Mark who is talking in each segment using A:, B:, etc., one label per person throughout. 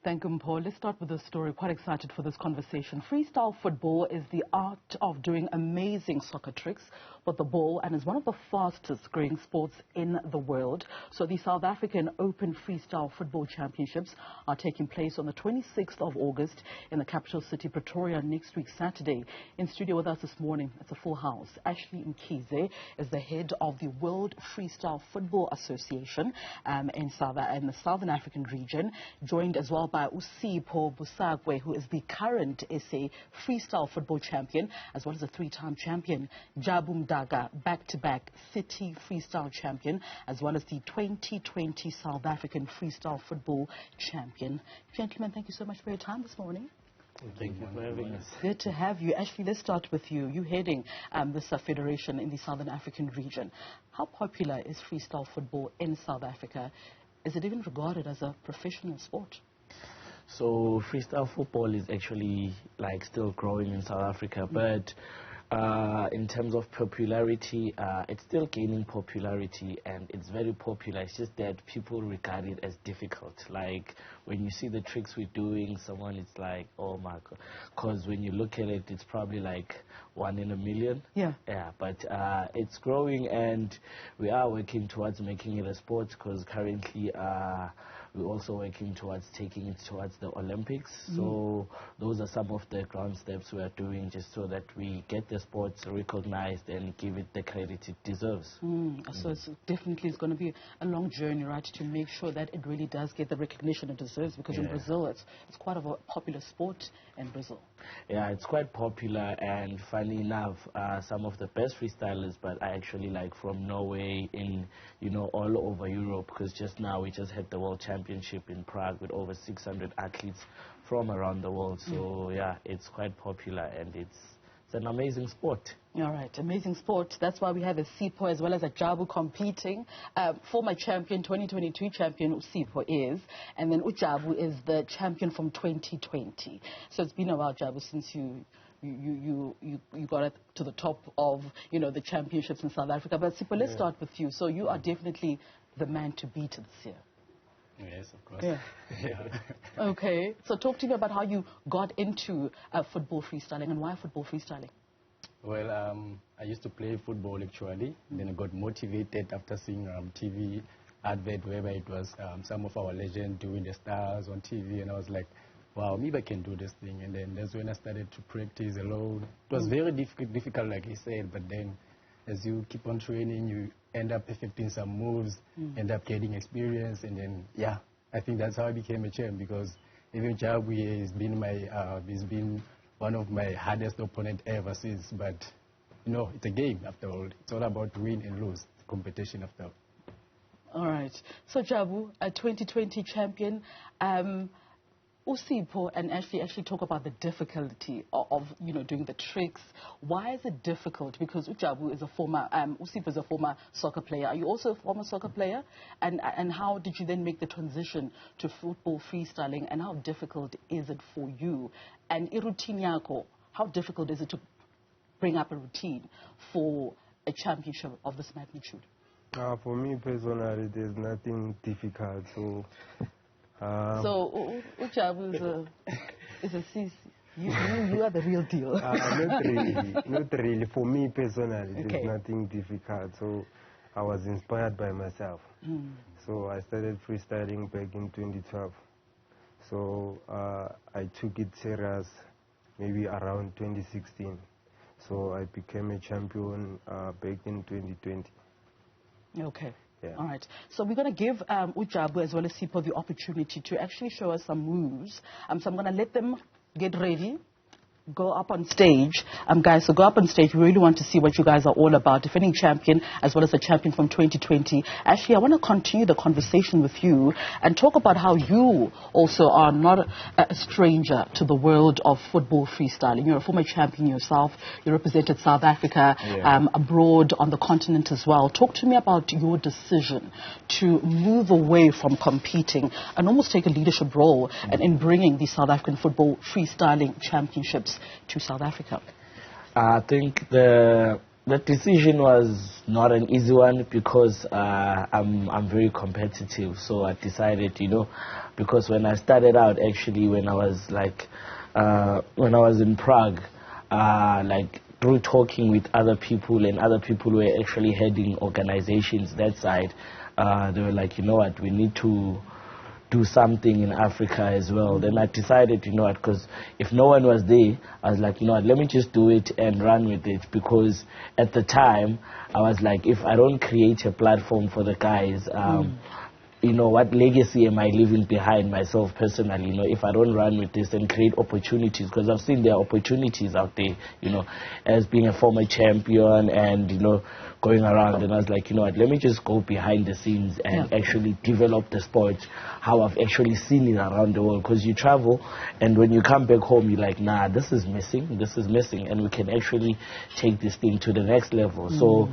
A: Thank you, Paul. Let's start with the story. Quite excited for this conversation. Freestyle football is the art of doing amazing soccer tricks with the ball and is one of the fastest growing sports in the world. So the South African Open Freestyle Football Championships are taking place on the 26th of August in the capital city, Pretoria, next week, Saturday. In studio with us this morning, it's a full house. Ashley Mkhize is the head of the World Freestyle Football Association in the Southern African region, joined as well by Sipho Busakwe, who is the current SA freestyle football champion, as well as a three-time champion. Jabu Mdaga, back-to-back city freestyle champion, as well as the 2020 South African freestyle football champion. Gentlemen, thank you so much for your time this morning.
B: Thank you for having us.
A: Good to have you. Ashley, let's start with you. You're heading this federation in the Southern African region. How popular is freestyle football in South Africa? Is it even regarded as a professional sport?
B: So freestyle football is actually still growing in South Africa, but in terms of popularity, it's still gaining popularity and it's very popular. It's just that people regard it as difficult. Like when you see the tricks we're doing, someone is like, oh my God. Because when you look at it, it's probably like 1 in a million. Yeah. Yeah, but it's growing and we are working towards making it a sport because currently we're also working towards taking it towards the Olympics. So those are some of the ground steps we are doing just so that we get the sport recognized and give it the credit it deserves.
A: So it's definitely going to be a long journey, right, to make sure that it really does get the recognition it deserves, because in Brazil it's quite a popular sport in Brazil.
B: Yeah, it's quite popular, and funny enough, some of the best freestylers, but I actually from Norway, in all over Europe, because just now we just had the World Championship in Prague with over 600 athletes from around the world. So yeah, it's quite popular and it's an amazing sport.
A: All right, amazing sport. That's why we have a Sipho as well as a Jabu competing. Former champion, 2022 champion, Sipho is, and then Ujabu is the champion from 2020. So it's been a while, Jabu, since you got it to the top of the championships in South Africa. But Sipho, let's start with you. So you are definitely the man to beat this year.
C: Yes, of course.
A: Yeah. Okay. So talk to me about how you got into football freestyling and why football freestyling.
C: Well, I used to play football actually. Then I got motivated after seeing TV advert whereby it was some of our legends doing the stars on TV, and I was like, wow, maybe I can do this thing. And then that's when I started to practice alone. It was very difficult, like he said, but then as you keep on training, you end up perfecting some moves, end up getting experience, and then, yeah, I think that's how I became a champ, because even Jabu has been one of my hardest opponent ever since, but, it's a game after all. It's all about win and lose, competition after all.
A: All right. So, Jabu, a 2020 champion, Sipho and Ashley actually talk about the difficulty of doing the tricks. Why is it difficult? Because Ujabu is a former, Sipho is a former soccer player. Are you also a former soccer player? And how did you then make the transition to football freestyling? And how difficult is it for you? And routine yako, how difficult is it to bring up a routine for a championship of this magnitude?
D: For me personally, there's nothing difficult.
A: So Ujabu is a CC. You are the real deal.
D: Not really. For me personally, there's nothing difficult. So I was inspired by myself. So I started freestyling back in 2012. So I took it serious maybe around 2016. So I became a champion back in 2020.
A: Okay. Yeah. All right. So we're going to give Ujabu as well as Sipho the opportunity to actually show us some moves. So I'm going to let them get ready, go up on stage. Guys, so go up on stage. We really want to see what you guys are all about. Defending champion as well as the champion from 2020. Actually, I want to continue the conversation with you and talk about how you also are not a stranger to the world of football freestyling. You're a former champion yourself. You represented South Africa abroad on the continent as well. Talk to me about your decision to move away from competing and almost take a leadership role in bringing the South African football freestyling championships to South Africa.
B: I think the The decision was not an easy one because I'm very competitive. So I decided, because when I started out, actually, when I was in Prague, through talking with other people, and other people were actually heading organizations that side, they were like, you know what, we need to do something in Africa as well. Then I decided, because if no one was there, I was like, let me just do it and run with it, because at the time, I was like, if I don't create a platform for the guys, what legacy am I leaving behind myself personally, if I don't run with this and create opportunities, because I've seen there are opportunities out there, as being a former champion and, going around, and I was like, let me just go behind the scenes and actually develop the sport, how I've actually seen it around the world, because you travel, and when you come back home, you're like, nah, this is missing, and we can actually take this thing to the next level. So,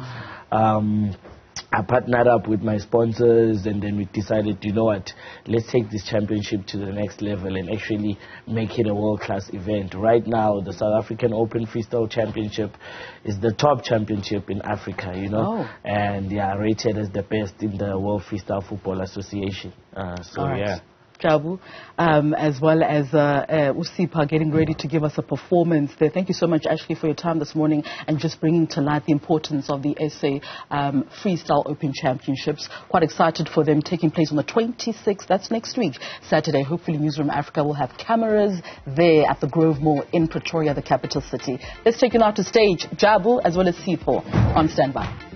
B: I partnered up with my sponsors, and then we decided, let's take this championship to the next level and actually make it a world-class event. Right now, the South African Open Freestyle Championship is the top championship in Africa, and rated as the best in the World Freestyle Football Association.
A: Jabu, as well as Sipho getting ready to give us a performance there. Thank you so much, Ashley, for your time this morning and just bringing to light the importance of the SA Freestyle Open Championships. Quite excited for them, taking place on the 26th. That's next week, Saturday. Hopefully, Newzroom Afrika will have cameras there at the Grove Mall in Pretoria, the capital city. Let's take you now to stage. Jabu as well as Sipho on standby.